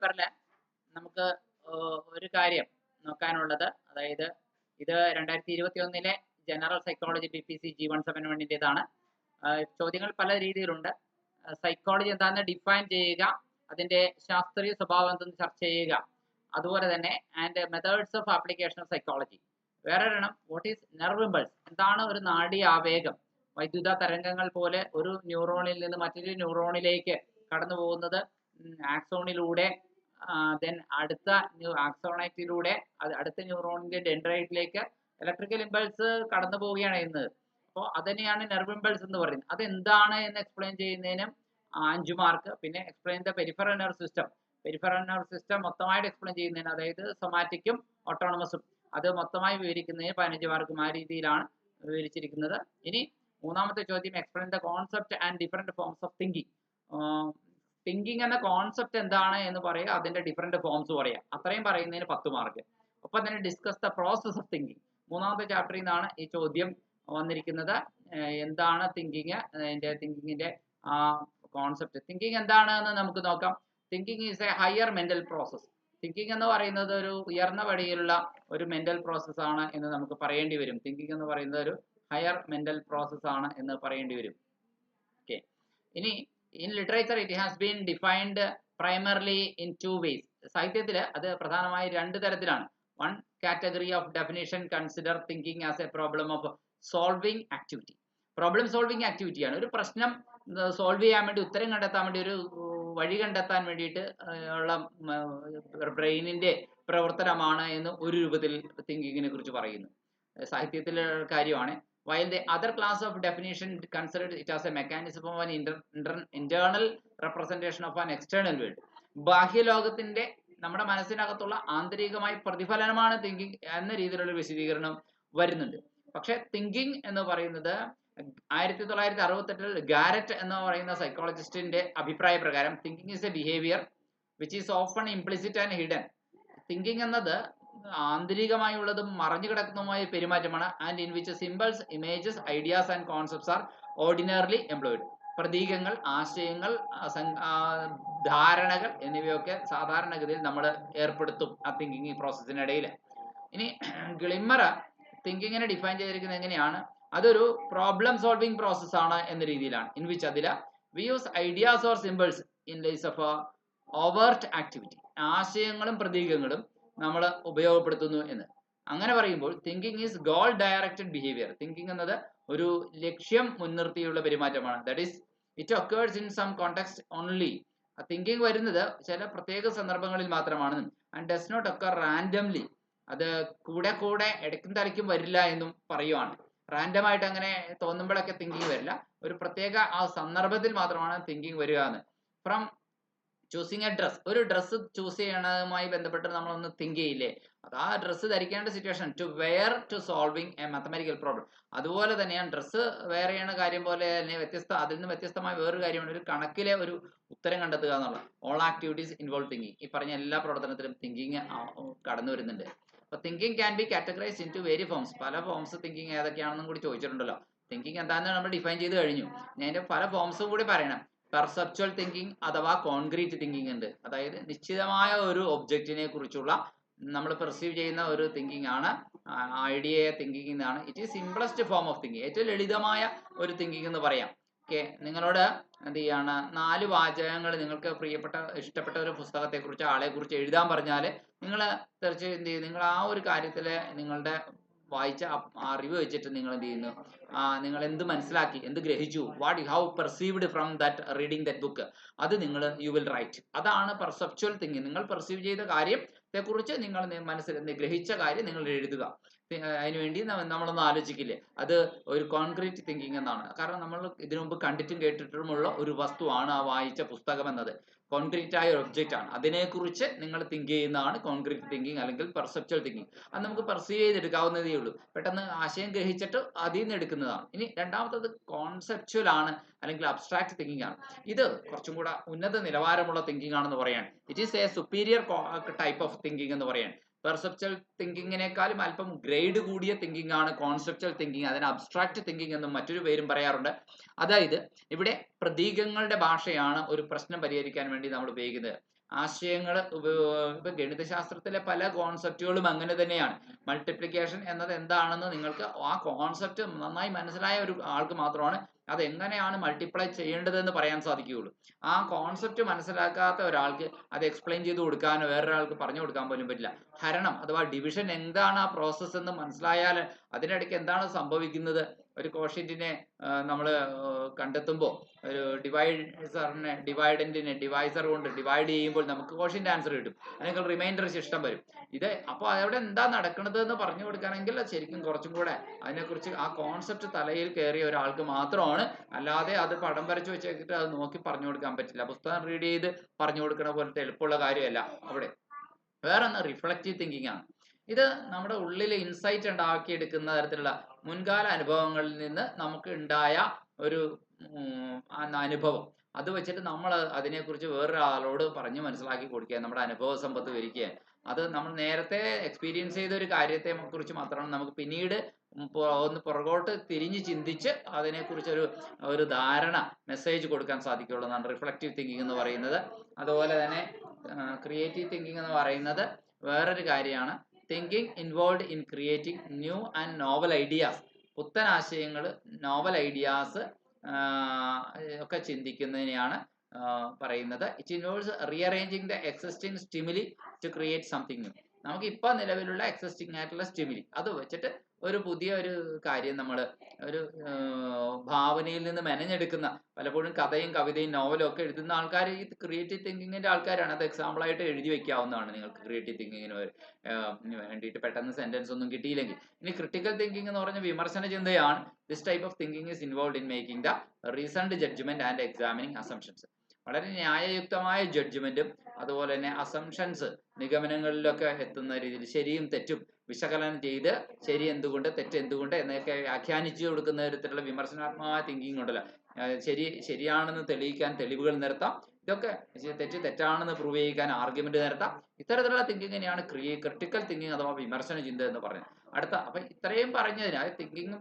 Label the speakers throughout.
Speaker 1: പേപ്പറിൽ നമുക്ക് ഒരു കാര്യം നോക്കാനുള്ളത്, അതായത് ഇത് 2021 ജനറൽ സൈക്കോളജി BPC G171-ൻ്റെതാണ്. ചോദ്യങ്ങൾ പല രീതിയിലുണ്ട്. സൈക്കോളജി എന്താണെന്ന് ഡിഫൈൻ ചെയ്യുക, അതിന്റെ ശാസ്ത്രീയ സ്വഭാവം എന്തെന്ന് ചർച്ച ചെയ്യുക, അതുപോലെ തന്നെ and methods of application of psychology. വേറെ ഒരെണ്ണം വാട്ട് ഈസ് നെർവ് ഇമ്പൾസ്, എന്താണ് ഒരു നാഡീ ആവേഗം. വൈദ്യുത തരംഗങ്ങൾ പോലെ ഒരു ന്യൂറോണിൽ നിന്ന് മറ്റൊരു ന്യൂറോണിലേക്ക് കടന്നു പോകുന്നത് ആക്സോണിലൂടെ, ദെൻ അടുത്ത ആക്സോണൈറ്റിലൂടെ അടുത്ത ന്യൂറോണിന്റെ ഡെൻഡ്രൈറ്റിലേക്ക് ഇലക്ട്രിക്കൽ ഇമ്പൾസ് കടന്നു പോവുകയാണ് ചെയ്യുന്നത്. അപ്പോൾ അതിനെയാണ് നെർവ് ഇമ്പൾസ് എന്ന് പറയുന്നത്. അതെന്താണ് എന്ന് എക്സ്പ്ലെയിൻ ചെയ്യുന്നതിനും 5 മാർക്ക്. പിന്നെ explain the peripheral nerve system, peripheral nerve system മൊത്തമായിട്ട് എക്സ്പ്ലെയിൻ ചെയ്യുന്നതിന്, അതായത് സൊമാറ്റിക്കും ഓട്ടോണമസും, അത് മൊത്തമായി വിവരിക്കുന്നതിന് 15 മാർക്കും. ആ രീതിയിലാണ് വിവരിച്ചിരിക്കുന്നത്. ഇനി മൂന്നാമത്തെ ചോദ്യം, explain the concept and different forms of thinking. Thinking എന്ന കോൺസെപ്റ്റ് എന്താണ് എന്ന് പറയുക, അതിന്റെ ഡിഫറെന്റ് ഫോംസ് പറയുക. അത്രയും പറയുന്നതിന് 10 മാർക്ക്. ഒപ്പം തന്നെ discuss the process of thinking. മൂന്നാമത്തെ ചാപ്റ്ററിൽ നിന്നാണ് ഈ ചോദ്യം വന്നിരിക്കുന്നത്. എന്താണ് തിങ്കിങ്, അതിന്റെ തിങ്കിങ്ങിന്റെ കോൺസെപ്റ്റ്. തിങ്കിങ് എന്താണ് എന്ന് നമുക്ക് നോക്കാം. Thinking is A higher mental process. Thinking എന്ന് പറയുന്നത് ഒരു ഉയർന്ന പടിയിലുള്ള ഒരു മെന്റൽ പ്രോസസ് ആണ് എന്ന് നമുക്ക് പറയേണ്ടി വരും. തിങ്കിങ് എന്ന് പറയുന്നത് ഒരു ഹയർ മെന്റൽ പ്രോസസ് ആണ് എന്ന് പറയേണ്ടി വരും. ഓക്കെ. ഇനി in literature it has been defined primarily in 2 ways. സാഹിത്യത്തിൽ അത് പ്രധാനമായി 2 തരത്തിലാണ്. One category of definition consider thinking as a problem of solving activity. Problem solving ആക്ടിവിറ്റിയാണ്. ഒരു പ്രശ്നം സോൾവ് ചെയ്യാൻ വേണ്ടി, ഉത്തരം കണ്ടെത്താൻ വേണ്ടി, ഒരു വഴി കണ്ടെത്താൻ വേണ്ടിയിട്ട് ഉള്ള ബ്രെയിനിന്റെ പ്രവർത്തനമാണ് എന്ന് ഒരു രൂപത്തിൽ തിങ്കിങ്ങിനെ കുറിച്ച് പറയുന്നു. സാഹിത്യത്തിലെ കാര്യമാണ്. While the other class of definition considered it as a mechanism of an internal representation of an external world. ബാഹ്യലോകത്തിന്റെ നമ്മുടെ മനസ്സിനകത്തുള്ള ആന്തരികമായ പ്രതിഫലനമാണ് തിങ്കിങ് എന്ന രീതിയിലുള്ള വിശദീകരണം വരുന്നുണ്ട്. പക്ഷെ തിങ്കിങ് എന്ന് പറയുന്നത് 1968 ഗാരറ്റ് എന്ന് പറയുന്ന സൈക്കോളജിസ്റ്റിന്റെ അഭിപ്രായ പ്രകാരം thinking is a behaviour which is often implicit and hidden. Thinking എന്നത് ആന്തരികമായുള്ളതും മറഞ്ഞു കിടക്കുന്നതുമായ പെരുമാറ്റമാണ്. And in which symbols, images, ideas and concepts are ordinarily employed. പ്രതീകങ്ങൾ, ആശയങ്ങൾ, ധാരണകൾ എന്നിവയൊക്കെ സാധാരണഗതിയിൽ നമ്മൾ ഏർപ്പെടുത്തും ആ തിങ്കിങ് പ്രോസസ്സിനിടയിൽ. ഇനി ഗ്ലിമ്മർ തിങ്കിങ്ങിനെ ഡിഫൈൻ ചെയ്തിരിക്കുന്നത് എങ്ങനെയാണ്? അതൊരു പ്രോബ്ലം സോൾവിങ് പ്രോസസ് ആണ് എന്ന രീതിയിലാണ്. ഇൻ വിച്ച് അതിൽ we use ideas or symbols in place of overt activity. ആശയങ്ങളും പ്രതീകങ്ങളും നമ്മൾ ഉപയോഗപ്പെടുത്തുന്നു എന്ന്. അങ്ങനെ പറയുമ്പോൾ thinking is goal directed behaviour. Thinking എന്നത് ഒരു ലക്ഷ്യം മുൻനിർത്തിയുള്ള പെരുമാറ്റമാണ്. That is it occurs in some context only. Thinking വരുന്നത് ചില പ്രത്യേക സന്ദർഭങ്ങളിൽ മാത്രമാണ്. And does not occur randomly. അത് കൂടെ കൂടെ ഇടയ്ക്കും തലയ്ക്കും വരില്ല എന്നും പറയുവാണ്. റാൻഡമായിട്ട് അങ്ങനെ തോന്നുമ്പോഴൊക്കെ തിങ്കിങ് വരില്ല. ഒരു പ്രത്യേക ആ സന്ദർഭത്തിൽ മാത്രമാണ് തിങ്കിങ് വരിക എന്ന്. ഫ്രം ചൂസിങ് എ ഡ്രസ്, ഒരു ഡ്രസ്സ് ചൂസ് ചെയ്യണതുമായി ബന്ധപ്പെട്ട് നമ്മളൊന്ന് തിങ്ക് ചെയ്യില്ലേ, അത് ആ ഡ്രസ്സ് ധരിക്കേണ്ട situation. To wear to solving a mathematical problem. അതുപോലെ തന്നെയാണ് ഡ്രസ്സ് വെയർ ചെയ്യണ കാര്യം പോലെ തന്നെ അതിൽ നിന്ന് വ്യത്യസ്തമായ വേറൊരു കാര്യമാണ് ഒരു കണക്കിലെ ഒരു ഉത്തരം കണ്ടെത്തുക എന്നുള്ളത്. All activities involve thinking. ഈ പറഞ്ഞ എല്ലാ പ്രവർത്തനത്തിലും തിങ്കിങ് കടന്നു വരുന്നുണ്ട്. അപ്പൊ thinking can be categorized into very forms. പല ഫോംസ് തിങ്കിങ് ഏതൊക്കെയാണെന്നും കൂടി ചോദിച്ചിട്ടുണ്ടല്ലോ. തിങ്കിങ് എന്താണെന്ന് നമ്മൾ ഡിഫൈൻ ചെയ്ത് കഴിഞ്ഞു. ഞാൻ അതിന്റെ പല ഫോംസും കൂടി പറയണം. പെർസെപ്ച്വൽ തിങ്കിങ് അഥവാ കോൺക്രീറ്റ് തിങ്കിങ് ഉണ്ട്. അതായത് നിശ്ചിതമായ ഒരു ഒബ്ജക്റ്റിനെ കുറിച്ചുള്ള നമ്മൾ പെർസീവ് ചെയ്യുന്ന ഒരു തിങ്കിങ് ആണ് ഐഡിയ തിങ്കിങ് എന്നാണ്. It is simplest form of thinking. ഏറ്റവും ലളിതമായ ഒരു തിങ്കിങ് എന്ന് പറയാം. ഓക്കെ. നിങ്ങളോട് എന്ത് ചെയ്യാണ് 4 വാചകങ്ങൾ നിങ്ങൾക്ക് ഇഷ്ടപ്പെട്ട ഒരു പുസ്തകത്തെ കുറിച്ച്, ആളെ കുറിച്ച് എഴുതാൻ പറഞ്ഞാൽ നിങ്ങൾ തീർച്ചയായും എന്ത് ചെയ്യും, നിങ്ങൾ ആ ഒരു കാര്യത്തിൽ നിങ്ങളുടെ വായിച്ച അറിവ് വെച്ചിട്ട് നിങ്ങൾ എന്ത് ചെയ്യുന്നു, നിങ്ങൾ എന്ത് മനസ്സിലാക്കി, എന്ത് ഗ്രഹിച്ചു, what how perceived from that reading that book, അത് നിങ്ങൾ യു വിൽ റൈറ്റ്. അതാണ് പെർസെപ്ച്വൽ തിങ്കിങ്. നിങ്ങൾ പെർസീവ് ചെയ്ത കാര്യത്തെ കുറിച്ച് നിങ്ങൾ മനസ്സിൽ ഗ്രഹിച്ച കാര്യം നിങ്ങൾ എഴുതുക. അതിനുവേണ്ടി നമ്മളൊന്ന് ആലോചിക്കില്ലേ, അത് ഒരു കോൺക്രീറ്റ് തിങ്കിങ് എന്നാണ്. കാരണം നമ്മൾ ഇതിനു മുമ്പ് കണ്ടിട്ടും കേട്ടിട്ടുമുള്ള ഒരു വസ്തുവാണ് ആ വായിച്ച പുസ്തകം എന്നത്. കോൺക്രീറ്റ് ആയ ഒരു ഒബ്ജക്റ്റ് ആണ്. അതിനെക്കുറിച്ച് നിങ്ങൾ തിങ്ക് ചെയ്യുന്നതാണ് കോൺക്രീറ്റ് തിങ്കിങ് അല്ലെങ്കിൽ പെർസെപ്ച്വൽ തിങ്കിങ്. അത് നമുക്ക് പെർസീവ് ചെയ്തെടുക്കാവുന്നതേ ഉള്ളൂ. പെട്ടെന്ന് ആശയം ഗ്രഹിച്ചിട്ട് അതിൽ നിന്ന് എടുക്കുന്നതാണ്. ഇനി രണ്ടാമത്തത് കോൺസെപ്ച്വൽ ആണ് അല്ലെങ്കിൽ അബ്സ്ട്രാക്ട് തിങ്കിങ് ആണ്. ഇത് കുറച്ചും കൂടെ ഉന്നത നിലവാരമുള്ള തിങ്കിങ് ആണെന്ന് പറയാണ്. It is A superior type of thinking എന്ന് പറയാണ്. പെർസെപ്ച്വൽ തിങ്കിങ്ങിനേക്കാളും അല്പം ഗ്രേഡ് കൂടിയ തിങ്കിങ് ആണ് കോൺസെപ്ച്വൽ തിങ്കിങ്. അതിന് അബ്സ്ട്രാക്ട് തിങ്കിങ് എന്നും മറ്റൊരു പേരും പറയാറുണ്ട്. അതായത് ഇവിടെ പ്രതീകങ്ങളുടെ ഭാഷയാണ് ഒരു പ്രശ്നം പരിഹരിക്കാൻ വേണ്ടി നമ്മൾ ഉപയോഗിക്കുന്നത്. ആശയങ്ങൾ ഇപ്പൊ ഗണിതശാസ്ത്രത്തിലെ പല കോൺസെപ്റ്റുകളും അങ്ങനെ തന്നെയാണ്. മൾട്ടിപ്ലിക്കേഷൻ എന്നത് എന്താണെന്ന് നിങ്ങൾക്ക് ആ കോൺസെപ്റ്റ് നന്നായി മനസ്സിലായ ഒരു ആൾക്ക് മാത്രമാണ് അത് എങ്ങനെയാണ് മൾട്ടിപ്ലൈ ചെയ്യേണ്ടതെന്ന് പറയാൻ സാധിക്കുകയുള്ളൂ. ആ കോൺസെപ്റ്റ് മനസ്സിലാക്കാത്ത ഒരാൾക്ക് അത് എക്സ്പ്ലെയിൻ ചെയ്ത് കൊടുക്കാനോ വേറൊരാൾക്ക് പറഞ്ഞു കൊടുക്കാൻ പോലും പറ്റില്ല. ഹരണം അഥവാ ഡിവിഷൻ എന്താണ് ആ പ്രോസസ്സ് എന്ന് മനസ്സിലായാൽ അതിനിടയ്ക്ക് എന്താണ് സംഭവിക്കുന്നത്, ഒരു കോഷ്യന്റിനെ നമ്മൾ കണ്ടെത്തുമ്പോൾ ഒരു ഡിവൈഡന്റിനെ ഡിവൈസർ കൊണ്ട് ഡിവൈഡ് ചെയ്യുമ്പോൾ നമുക്ക് കോഷ്യന്റ് ആൻസർ കിട്ടും, അല്ലെങ്കിൽ റിമൈൻഡർ ശിഷ്ടം വരും. ഇത് അപ്പോൾ അവിടെ എന്താ നടക്കുന്നത് എന്ന് പറഞ്ഞു കൊടുക്കുകയാണെങ്കിൽ ശരിക്കും കുറച്ചും കൂടെ അതിനെക്കുറിച്ച് ആ കോൺസെപ്റ്റ് തലയിൽ കയറിയ ഒരാൾക്ക് മാത്രമാണ്, അല്ലാതെ അത് പടം വരച്ച് വെച്ചിട്ട് അത് നോക്കി പറഞ്ഞു കൊടുക്കാൻ പറ്റില്ല. പുസ്തകം റീഡ് ചെയ്ത് പറഞ്ഞു കൊടുക്കണ പോലത്തെ എളുപ്പമുള്ള കാര്യമല്ല അവിടെ. വേറെ ഒന്ന് റിഫ്ലക്റ്റീവ് തിങ്കിങ് ആണ്. ഇത് നമ്മുടെ ഉള്ളിൽ ഇൻസൈറ്റ് ഉണ്ടാക്കിയെടുക്കുന്ന തരത്തിലുള്ള മുൻകാല അനുഭവങ്ങളിൽ നിന്ന് നമുക്ക് ഉണ്ടായ ഒരു അനുഭവം, അത് വെച്ചിട്ട് നമ്മൾ അതിനെക്കുറിച്ച് വേറൊരാളോട് പറഞ്ഞ് മനസ്സിലാക്കി കൊടുക്കുക, നമ്മുടെ അനുഭവ സമ്പത്ത് വരിക്കുക. അത് നമ്മൾ നേരത്തെ എക്സ്പീരിയൻസ് ചെയ്ത ഒരു കാര്യത്തെ കുറിച്ച് മാത്രമാണ് നമുക്ക് പിന്നീട് ഒന്ന് പുറകോട്ട് തിരിഞ്ഞ് ചിന്തിച്ച് അതിനെക്കുറിച്ച് ഒരു ധാരണ മെസ്സേജ് കൊടുക്കാൻ സാധിക്കുള്ളൂ എന്നാണ് റിഫ്ലക്റ്റീവ് തിങ്കിങ് എന്ന് പറയുന്നത്. അതുപോലെ തന്നെ ക്രിയേറ്റീവ് തിങ്കിങ് എന്ന് പറയുന്നത് വേറൊരു കാര്യമാണ്. Thinking involve in creating new and novel ideas. പുത്തൻ ആശയങ്ങൾ, നോവൽ ഐഡിയാസ് ഒക്കെ ചിന്തിക്കുന്നതിനെയാണ് പറയുന്നത്. It involves rearranging the existing stimuli to create something new. നമുക്ക് ഇപ്പോൾ നിലവിലുള്ള എക്സിസ്റ്റിംഗ് ആയിട്ടുള്ള സ്റ്റിമുലി അത് വെച്ചിട്ട് ഒരു പുതിയ ഒരു കാര്യം നമ്മൾ ഒരു ഭാവനയിൽ നിന്ന് മെനഞ്ഞെടുക്കുന്ന, പലപ്പോഴും കഥയും കവിതയും നോവലും ഒക്കെ എഴുതുന്ന ആൾക്കാർ ഈ ക്രിയേറ്റീവ് തിങ്കിങ്ങിന്റെ ആൾക്കാരാണ്. അത് എക്സാമ്പിളായിട്ട് എഴുതി വെക്കാവുന്നതാണ് നിങ്ങൾക്ക് ക്രിയേറ്റീവ് തിങ്കിങ്ങിന് വേണ്ടിയിട്ട് പെട്ടെന്ന് സെന്റൻസ് ഒന്നും കിട്ടിയില്ലെങ്കിൽ. ഇനി ക്രിട്ടിക്കൽ തിങ്കിങ് എന്ന് പറഞ്ഞ വിമർശന ചിന്തയാണ്. This type of thinking is involve in making the reasoned judgement and examining assumptions. വളരെ ന്യായയുക്തമായ ജഡ്ജ്മെന്റും അതുപോലെ തന്നെ അസംഷൻസ്, നിഗമനങ്ങളിലൊക്കെ എത്തുന്ന രീതിയിൽ ശരിയും തെറ്റും വിശകലനം ചെയ്ത് ശരി എന്തുകൊണ്ട് തെറ്റ് എന്തുകൊണ്ട് എന്നൊക്കെ വ്യാഖ്യാനിച്ചു കൊടുക്കുന്ന തരത്തിലുള്ള വിമർശനാത്മകമായ തിങ്കിങ് ഉണ്ടല്ലോ. ശരിയാണെന്ന് തെളിയിക്കാൻ തെളിവുകൾ നിരത്താം, ഇതൊക്കെ തെറ്റാണെന്ന് പ്രൂവ് ചെയ്യിക്കാൻ ആർഗ്യുമെന്റ് നിരത്താം. ഇത്തരത്തിലുള്ള തിങ്കിങ്ങിനെയാണ് ക്രിട്ടിക്കൽ തിങ്കിങ് അഥവാ വിമർശന ചിന്ത എന്ന് പറയുന്നത്. അപ്പൊ ഇത്രയും പറഞ്ഞതിനാൽ തിങ്കിങ്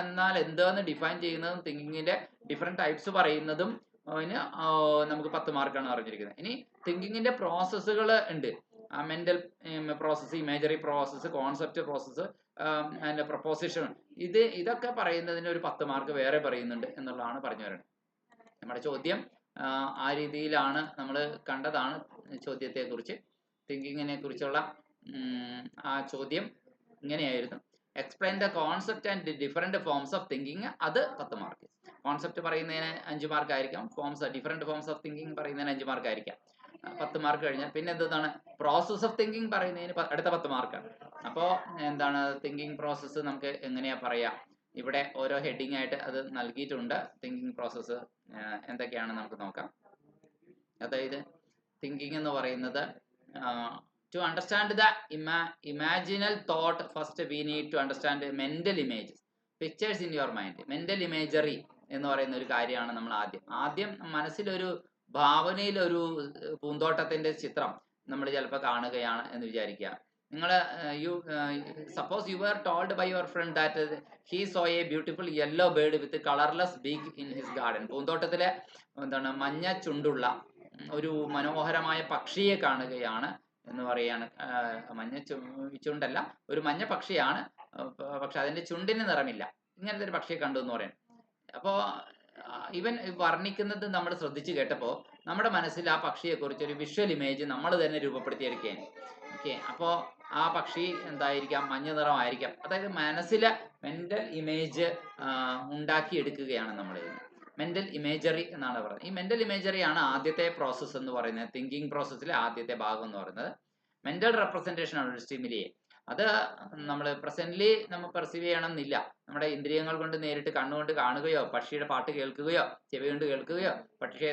Speaker 1: എന്നാൽ എന്താന്ന് ഡിഫൈൻ ചെയ്യുന്നതും തിങ്കിങ്ങിന്റെ ഡിഫറെന്റ് ടൈപ്സ് പറയുന്നതും നമുക്ക് 10 മാർക്കാണ് അറിഞ്ഞിരിക്കുന്നത്. ഇനി തിങ്കിങ്ങിന്റെ പ്രോസസ്സുകൾ ഉണ്ട്. Mental process, imagery process, concept process, proposition. ഇതൊക്കെ പറയുന്നതിന് ഒരു 10 മാർക്ക് വേറെ പറയുന്നുണ്ട് എന്നുള്ളതാണ് പറഞ്ഞു വരുന്നത്. നമ്മുടെ ചോദ്യം ആ രീതിയിലാണ് നമ്മൾ കണ്ടതാണ്. ചോദ്യത്തെ കുറിച്ച്, തിങ്കിങ്ങിനെ കുറിച്ചുള്ള ആ ചോദ്യം ഇങ്ങനെയായിരുന്നു. Explain the concept and different forms of thinking. അത് 10 മാർക്ക്. കോൺസെപ്റ്റ് പറയുന്നതിന് 5 മാർക്ക് ആയിരിക്കാം. ഡിഫറെന്റ് ഫോംസ് ഓഫ് തിങ്കിങ് പറയുന്നതിന് 5 മാർക്ക് ആയിരിക്കാം. 10 മാർക്ക് കഴിഞ്ഞാൽ പിന്നെ എന്താണ് പ്രോസസ് ഓഫ് തിങ്കിങ് പറയുന്നതിന് അടുത്ത 10 മാർക്കാണ്. അപ്പോൾ എന്താണ് തിങ്കിങ് പ്രോസസ്സ് നമുക്ക് എങ്ങനെയാ പറയാ, ഇവിടെ ഓരോ ഹെഡിങ് ആയിട്ട് അത് നൽകിയിട്ടുണ്ട്. തിങ്കിങ് പ്രോസസ്സ് എന്തൊക്കെയാണ് നമുക്ക് നോക്കാം. അതായത് തിങ്കിങ് എന്ന് പറയുന്നത് to understand the imaginal thought, first we need to understand mental images, pictures in your mind. mental imagery എന്ന് പറയുന്ന ഒരു കാര്യമാണ് നമ്മൾ ആദ്യം മനസ്സിലൊരു ഭാവനയിൽ ഒരു പൂന്തോട്ടത്തിന്റെ ചിത്രം നമ്മൾ ചിലപ്പോൾ കാണുകയാണ് എന്ന് വിചാരിക്കുക. നിങ്ങൾ suppose you are told by your friend that he saw a beautiful yellow bird with colourless beak in his garden. പൂന്തോട്ടത്തിലെ എന്താണ് മഞ്ഞ ചുണ്ടുള്ള ഒരു മനോഹരമായ പക്ഷിയെ കാണുകയാണ് എന്ന് പറയാണ്. മഞ്ഞ ചുണ്ടല്ല, ഒരു മഞ്ഞ പക്ഷിയാണ്, പക്ഷെ അതിന്റെ ചുണ്ടിന് നിറമില്ല. ഇങ്ങനത്തെ ഒരു പക്ഷിയെ കണ്ടു എന്ന് പറയുന്നത്. അപ്പോൾ ഇവൻ വർണ്ണിക്കുന്നത് നമ്മൾ ശ്രദ്ധിച്ചു കേട്ടപ്പോൾ നമ്മുടെ മനസ്സിൽ ആ പക്ഷിയെ കുറിച്ച് ഒരു വിഷ്വൽ ഇമേജ് നമ്മൾ തന്നെ രൂപപ്പെടുത്തിയെടുക്കുകയാണ്. ഓക്കെ, അപ്പോൾ ആ പക്ഷി എന്തായിരിക്കാം, മഞ്ഞ നിറമായിരിക്കാം. അതായത് മനസ്സിലെ മെന്റൽ ഇമേജ് ഉണ്ടാക്കിയെടുക്കുകയാണ് നമ്മൾ. മെന്റൽ ഇമേജറി എന്നാണ് പറയുന്നത്. ഈ മെന്റൽ ഇമേജറി ആണ് ആദ്യത്തെ പ്രോസസ്സ് എന്ന് പറയുന്നത്. തിങ്കിങ് പ്രോസസ്സിലെ ആദ്യത്തെ ഭാഗം എന്ന് പറയുന്നത് മെന്റൽ റെപ്രസെന്റേഷൻ ആണ് ഒരു സ്റ്റിമുലിയെ. അത് നമ്മൾ പ്രസന്റ്ലി നമ്മൾ പെർസീവ് ചെയ്യണമെന്നില്ല. നമ്മുടെ ഇന്ദ്രിയങ്ങൾ കൊണ്ട് നേരിട്ട് കണ്ണുകൊണ്ട് കാണുകയോ പക്ഷിയുടെ പാട്ട് കേൾക്കുകയോ ചെവി കൊണ്ട് കേൾക്കുകയോ പക്ഷിയെ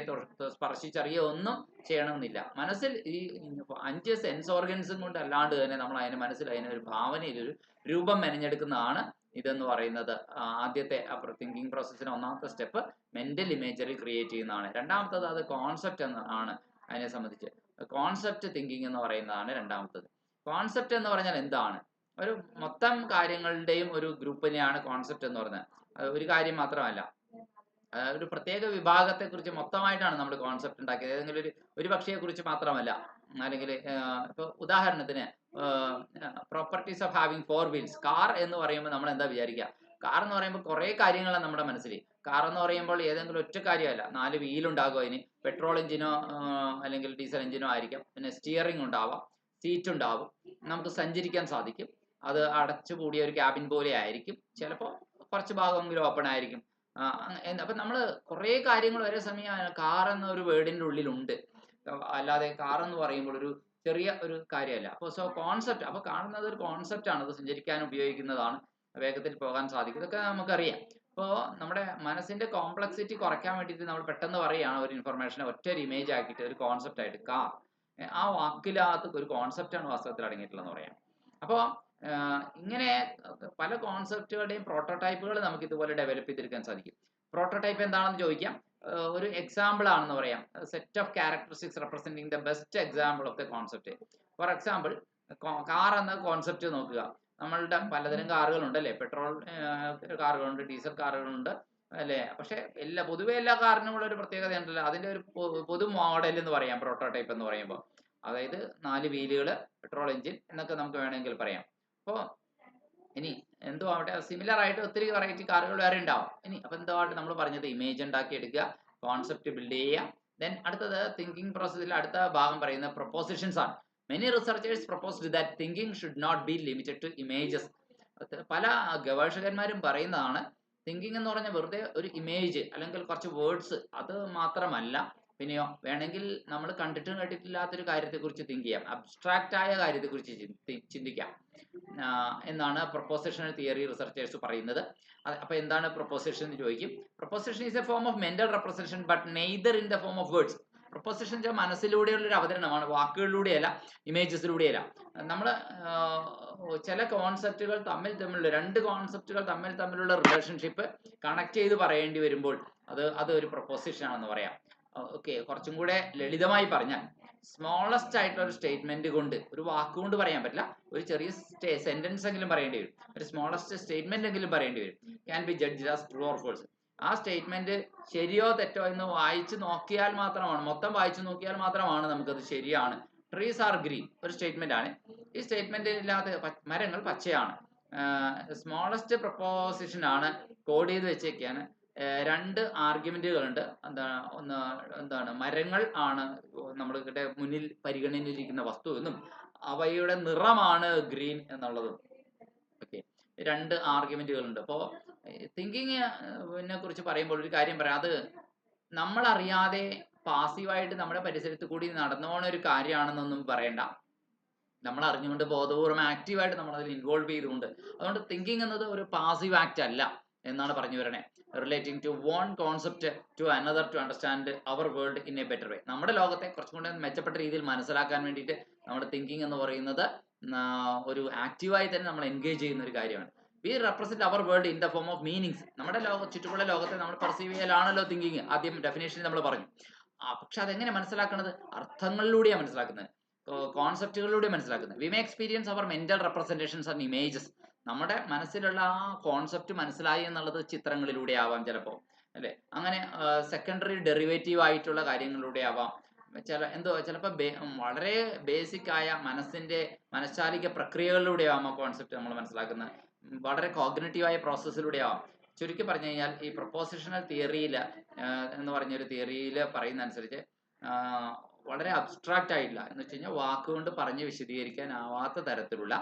Speaker 1: സ്പർശിച്ചറിയോ ഒന്നും ചെയ്യണമെന്നില്ല. മനസ്സിൽ ഈ 5 സെൻസ് ഓർഗൻസും കൊണ്ട് അല്ലാണ്ട് തന്നെ നമ്മൾ മനസ്സിൽ അതിനൊരു ഭാവനയിൽ ഒരു രൂപം മെനഞ്ഞെടുക്കുന്നതാണ് ഇതെന്ന് പറയുന്നത്. ആദ്യത്തെ തിങ്കിങ് പ്രോസസ്സിന് ഒന്നാമത്തെ സ്റ്റെപ്പ് മെന്റൽ ഇമേജറി ക്രിയേറ്റ് ചെയ്യുന്നതാണ്. രണ്ടാമത്തത് അത് കോൺസെപ്റ്റ് എന്നാണ്. അതിനെ സംബന്ധിച്ച് കോൺസെപ്റ്റ് തിങ്കിങ് എന്ന് പറയുന്നതാണ് രണ്ടാമത്തത്. കോൺസെപ്റ്റ് എന്ന് പറഞ്ഞാൽ എന്താണ്? ഒരു മൊത്തം കാര്യങ്ങളുടെയും ഒരു ഗ്രൂപ്പിനെയാണ് കോൺസെപ്റ്റ് എന്ന് പറയുന്നത്. ഒരു കാര്യം മാത്രമല്ല, ഒരു പ്രത്യേക വിഭാഗത്തെ കുറിച്ച് മൊത്തമായിട്ടാണ് നമ്മൾ കോൺസെപ്റ്റ് ഉണ്ടാക്കിയത്. ഏതെങ്കിലും ഒരു പക്ഷിയെ കുറിച്ച് മാത്രമല്ല. അല്ലെങ്കിൽ ഇപ്പോൾ ഉദാഹരണത്തിന് properties of having 4 wheels, car എന്ന് പറയുമ്പോൾ നമ്മൾ എന്താ വിചാരിക്കുക? കാർ എന്ന് പറയുമ്പോൾ കുറേ കാര്യങ്ങളാണ് നമ്മുടെ മനസ്സിൽ. കാർ എന്ന് പറയുമ്പോൾ ഏതെങ്കിലും ഒറ്റ കാര്യമല്ല, 4 വീലുണ്ടാകും, അതിന് പെട്രോൾ എഞ്ചിനോ അല്ലെങ്കിൽ ഡീസൽ എഞ്ചിനോ ആയിരിക്കാം, പിന്നെ സ്റ്റിയറിംഗ് ഉണ്ടാവാം, സീറ്റ് ഉണ്ടാവും, നമുക്ക് സഞ്ചരിക്കാൻ സാധിക്കും, അത് അടച്ചു കൂടിയ ഒരു ക്യാബിൻ പോലെ ആയിരിക്കും, ചിലപ്പോൾ കുറച്ച് ഭാഗമെങ്കിലും ഓപ്പൺ ആയിരിക്കും. അപ്പൊ നമ്മൾ കുറേ കാര്യങ്ങൾ ഒരേ സമയം കാർ എന്ന ഒരു വേർഡിന്റെ ഉള്ളിലുണ്ട്. അല്ലാതെ കാർ എന്ന് പറയുമ്പോൾ ഒരു ചെറിയ ഒരു കാര്യമല്ല. അപ്പോൾ കോൺസെപ്റ്റ്, അപ്പൊ കാണുന്നത് ഒരു കോൺസെപ്റ്റ് ആണ്, അത് സഞ്ചരിക്കാൻ ഉപയോഗിക്കുന്നതാണ്, വേഗത്തിൽ പോകാൻ സാധിക്കും, ഇതൊക്കെ നമുക്കറിയാം. അപ്പോൾ നമ്മുടെ മനസ്സിന്റെ കോംപ്ലക്സിറ്റി കുറയ്ക്കാൻ വേണ്ടിയിട്ട് നമ്മൾ പെട്ടെന്ന് പറയുകയാണ് ഒരു ഇൻഫർമേഷനെ ഒറ്റ ഒരു ഇമേജ് ആക്കിയിട്ട് ഒരു കോൺസെപ്റ്റ് ആയിട്ട് കാർ. ആ വാക്കിനകത്ത് ഒരു കോൺസെപ്റ്റാണ് വാസ്തവത്തിൽ അടങ്ങിയിട്ടുള്ളതെന്ന് പറയാം. അപ്പോൾ ഇങ്ങനെ പല കോൺസെപ്റ്റുകളുടെയും പ്രോട്ടോടൈപ്പുകൾ നമുക്ക് ഇതുപോലെ ഡെവലപ്പ് ചെയ്തെടുക്കാൻ സാധിക്കും. പ്രോട്ടോടൈപ്പ് എന്താണെന്ന് ചോദിക്കാം. ഒരു എക്സാമ്പിൾ ആണെന്ന് പറയാം. Set of characteristics representing the best example of the concept. For example, car എന്ന കോൺസെപ്റ്റ് നോക്കുക. നമ്മളുടെ പലതരം കാറുകളുണ്ട് അല്ലേ? പെട്രോൾ കാറുകളുണ്ട്, ഡീസൽ കാറുകളുണ്ട് അല്ലേ? പക്ഷെ പൊതുവെ എല്ലാ കാറിനും ഉള്ള ഒരു പ്രത്യേകത ഉണ്ടല്ലോ, അതിന്റെ ഒരു പൊതു മോഡൽ എന്ന് പറയാം പ്രോട്ടോടൈപ്പ് എന്ന് പറയുമ്പോൾ. അതായത് 4 വീലുകള്, പെട്രോൾ എഞ്ചിൻ എന്നൊക്കെ നമുക്ക് വേണമെങ്കിൽ പറയാം. അപ്പോൾ ഇനി എന്തോ ആവട്ടെ, സിമിലർ ആയിട്ട് ഒത്തിരി വെറൈറ്റി കാറുകൾ വേറെ ഉണ്ടാവും. അപ്പൊ എന്തോ ആവട്ടെ, നമ്മൾ പറഞ്ഞത് ഇമേജ് ഉണ്ടാക്കി എടുക്കുക, കോൺസെപ്റ്റ് ബിൽഡ് ചെയ്യുക. ദെൻ അടുത്തത് തിങ്കിങ് പ്രോസസ്സിൽ അടുത്ത ഭാഗം പറയുന്ന പ്രൊപ്പോസിഷൻസ് ആണ്. Many researchers proposed that thinking should not be limited to images. പല ഗവേഷകന്മാരും പറയുന്നതാണ്, തിങ്കിങ് എന്ന് പറഞ്ഞാൽ വെറുതെ ഒരു ഇമേജ് അല്ലെങ്കിൽ കുറച്ച് വേർഡ്സ് അത് മാത്രമല്ല, പിന്നെയോ വേണമെങ്കിൽ നമ്മൾ കണ്ടിട്ടും കേട്ടിട്ടില്ലാത്തൊരു കാര്യത്തെക്കുറിച്ച് തിങ്ക് ചെയ്യാം, അബ്സ്ട്രാക്റ്റ് ആയ കാര്യത്തെക്കുറിച്ച് ചിന്തിക്കാം എന്നാണ് പ്രൊപ്പോസിഷണൽ തിയറി റിസർച്ചേഴ്സ് പറയുന്നത്. അപ്പൊ എന്താണ് പ്രൊപ്പോസിഷൻ എന്ന് ചോദിക്കും. Proposition is a form of mental representation but neither in the form of words. Proposition മനസ്സിലൂടെയുള്ള ഒരു അവതരണമാണ്, വാക്കുകളിലൂടെയല്ല, ഇമേജസിലൂടെയല്ല. നമ്മൾ ചില കോൺസെപ്റ്റുകൾ തമ്മിലുള്ള രണ്ട് കോൺസെപ്റ്റുകൾ തമ്മിലുള്ള റിലേഷൻഷിപ്പ് കണക്ട് ചെയ്ത് പറയേണ്ടി വരുമ്പോൾ അത് ഒരു പ്രൊപ്പോസിഷൻ ആണെന്ന് പറയാം. ഓക്കെ, കുറച്ചും കൂടെ ലളിതമായി പറഞ്ഞാൽ സ്മോളസ്റ്റ് ആയിട്ടുള്ള ഒരു സ്റ്റേറ്റ്മെന്റ് കൊണ്ട്, ഒരു വാക്കുകൊണ്ട് പറയാൻ പറ്റില്ല, ഒരു ചെറിയ സെന്റൻസ് എങ്കിലും പറയേണ്ടി വരും, ഒരു സ്മോളസ്റ്റ് സ്റ്റേറ്റ്മെന്റ് എങ്കിലും പറയേണ്ടി വരും. Can be judge as true or false. ആ സ്റ്റേറ്റ്മെന്റ് ശരിയോ തെറ്റോ എന്ന് വായിച്ചു നോക്കിയാൽ മാത്രമാണ്, മൊത്തം വായിച്ചു നോക്കിയാൽ മാത്രമാണ് നമുക്കത് ശരിയാണ്. ട്രീസ് ആർ ഗ്രീൻ ഒരു സ്റ്റേറ്റ്മെന്റ് ആണ്. ഈ സ്റ്റേറ്റ്മെന്റ് ഇല്ലാത്ത മരങ്ങൾ പച്ചയാണ്. സ്മോളസ്റ്റ് പ്രൊപ്പോസിഷൻ ആണ്, കോഡ് ചെയ്ത് വെച്ചേക്കാണ്. 2 ആർഗ്യുമെന്റുകളുണ്ട്. എന്താണ് മരങ്ങൾ ആണ് നമ്മളുടെ മുന്നിൽ പരിഗണനയിലിരിക്കുന്ന വസ്തു എന്നും അവയുടെ നിറമാണ് ഗ്രീൻ എന്നുള്ളതും. ഓക്കെ, 2 ആർഗ്യുമെന്റുകളുണ്ട്. അപ്പോൾ തിങ്കിങ്ങിനെ കുറിച്ച് പറയുമ്പോൾ ഒരു കാര്യം പറയാം, അത് നമ്മൾ അറിയാതെ പാസീവായിട്ട് നമ്മുടെ പരിസരത്ത് കൂടി നടന്നു പോകുന്ന ഒരു കാര്യമാണെന്നൊന്നും പറയണ്ട. നമ്മൾ അറിഞ്ഞുകൊണ്ട് ബോധപൂർവം ആക്റ്റീവായിട്ട് നമ്മൾ അതിൽ ഇൻവോൾവ് ചെയ്തുകൊണ്ട്, അതുകൊണ്ട് തിങ്കിങ് എന്നത് ഒരു പാസീവ് ആക്ട് അല്ല എന്നാണ് പറഞ്ഞു വരണേ. Relating to one concept to another to understand our world in a better way. നമ്മുടെ ലോകത്തെ കുറച്ചും കൂടെ മെച്ചപ്പെട്ട രീതിയിൽ മനസ്സിലാക്കാൻ വേണ്ടിയിട്ട് നമ്മുടെ തിങ്കിങ് എന്ന് പറയുന്നത് ഒരു ആക്റ്റീവായി തന്നെ നമ്മൾ എൻഗേജ് ചെയ്യുന്ന ഒരു കാര്യമാണ്. We represent our world in the form of meanings. നമ്മുടെ ചുറ്റുമുള്ള ലോകത്തെ നമ്മൾ പെർസീവ് ചെയ്യലാണല്ലോ തിങ്കിങ്. ആദ്യം ഡെഫിനേഷനിൽ നമ്മൾ പറഞ്ഞു. പക്ഷെ അതെങ്ങനെ മനസ്സിലാക്കുന്നത്? അർത്ഥങ്ങളിലൂടെയാണ് മനസ്സിലാക്കുന്നത്, കോൺസെപ്റ്റുകളിലൂടെ മനസ്സിലാക്കുന്നത്. We may experience our mental representations and images. നമ്മുടെ മനസ്സിലുള്ള ആ കോൺസെപ്റ്റ് മനസ്സിലായി എന്നുള്ളത് ചിത്രങ്ങളിലൂടെ ആവാം ചിലപ്പോൾ, അല്ലെ? അങ്ങനെ സെക്കൻഡറി ഡെറിവേറ്റീവ് ആയിട്ടുള്ള കാര്യങ്ങളിലൂടെ ആവാം. ചിലപ്പോൾ വളരെ ബേസിക് ആയ മനഃശാലിക പ്രക്രിയകളിലൂടെ ആവാം ആ കോൺസെപ്റ്റ് നമ്മൾ മനസ്സിലാക്കുന്നത്. വളരെ കോഗ്നിറ്റീവായ പ്രോസസ്സിലൂടെ ആവാം. ചുരുക്കി പറഞ്ഞു കഴിഞ്ഞാൽ ഈ പ്രൊപ്പോസിഷണൽ തിയറിയിൽ എന്ന് പറഞ്ഞൊരു തിയറിയിൽ പറയുന്ന അനുസരിച്ച് വളരെ അബ്സ്ട്രാക്റ്റ് ആയിട്ടില്ല എന്ന് വെച്ച് കഴിഞ്ഞാൽ വാക്കുകൊണ്ട് പറഞ്ഞ് വിശദീകരിക്കാൻ ആവാത്ത തരത്തിലുള്ള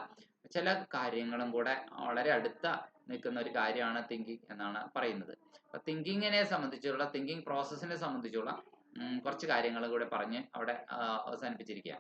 Speaker 1: ചില കാര്യങ്ങളും കൂടെ വളരെ അടുത്ത നിൽക്കുന്ന ഒരു കാര്യമാണ് തിങ്കിങ് എന്നാണ് പറയുന്നത്. അപ്പൊ തിങ്കിങ്ങിനെ സംബന്ധിച്ചുള്ള, തിങ്കിങ് പ്രോസസ്സിനെ സംബന്ധിച്ചുള്ള കുറച്ച് കാര്യങ്ങൾ കൂടെ പറഞ്ഞ് അവിടെ അവസാനിപ്പിച്ചിരിക്കുക.